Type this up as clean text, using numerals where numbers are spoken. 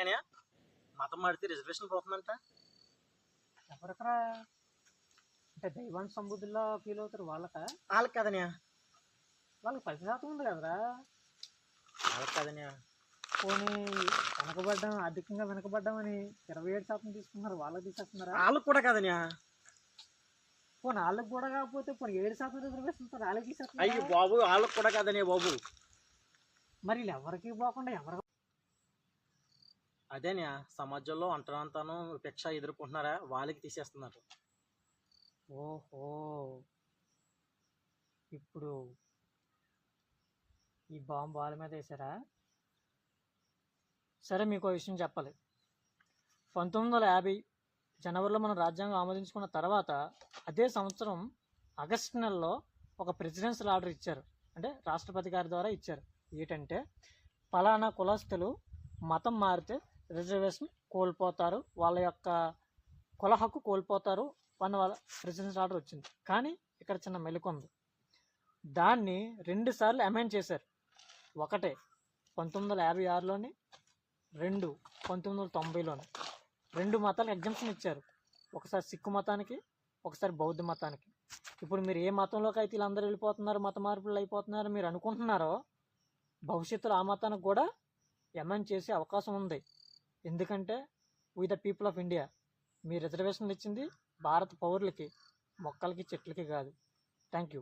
ఏంటనే మతం మాడితే రిజర్వేషన్ పోతుందంట. ఎవరికరా? అంటే దైవాన్ని సంబుద్ధుల్లో ఫీల్ అవుతారు వాళ్ళకా? వాళ్ళకి కదనే. వాళ్ళకి 10% ఉంది కదరా. వాళ్ళకి కదనే. పోనీ వెనకబడ్డాం, అధికంగా వెనకబడ్డామని 27% తీసుకున్నారు, వాళ్ళకి తీసేస్తున్నారా? వాళ్ళకి కూడా కదనే. పోనీ వాళ్ళకి కూడా కాకపోతే పోనీ 7% రిజర్వేషన్ వాళ్ళకి తీసేస్తున్నారు. అయ్యో బాబు, వాళ్ళకి కూడా కదనే బాబు. మరి వీళ్ళు ఎవరికి పోకుండా ఎవరు? అదేనే, సమాజంలో ఒంటరితనం ఉపేక్ష ఎదుర్కొంటున్నారా, వాళ్ళకి తీసేస్తున్నారు. ఓహో, ఇప్పుడు ఈ బాంబు వాళ్ళ మీద వేసారా? సరే, మీకు ఒక విషయం చెప్పాలి. 1950 జనవరిలో మనం రాజ్యాంగం ఆమోదించుకున్న తర్వాత అదే సంవత్సరం ఆగస్టు నెలలో ఒక ప్రెసిడెన్షియల్ ఆర్డర్ ఇచ్చారు. అంటే రాష్ట్రపతి గారి ద్వారా ఇచ్చారు. ఏంటంటే ఫలానా కులస్తులు మతం మారితే రిజర్వేషన్ కోల్పోతారు, వాళ్ళ యొక్క కుల హక్కు కోల్పోతారు అన్న వాళ్ళ ప్రెసిడెన్షియల్ ఆర్డర్ వచ్చింది. కానీ ఇక్కడ చిన్న మెలిక ఉంది. దాన్ని 2 సార్లు అమెండ్ చేశారు. ఒకటే 1956లోని, 2 1990లోని. 2 మతాలకు ఎగ్జంప్షన్ ఇచ్చారు. ఒకసారి సిక్కు మతానికి, ఒకసారి బౌద్ధ మతానికి. ఇప్పుడు మీరు ఏ మతంలోకి అయితే వీళ్ళందరూ వెళ్ళిపోతున్నారు, మత మార్పులు అయిపోతున్నారు మీరు అనుకుంటున్నారో, భవిష్యత్తులో ఆ మతానికి కూడా అమెండ్ చేసే అవకాశం ఉంది. ఎందుకంటే we the people of India. మీ రిజర్వేషన్లు ఇచ్చింది భారత పౌరులకి, మొక్కలకి, చెట్లకి కాదు. Thank you.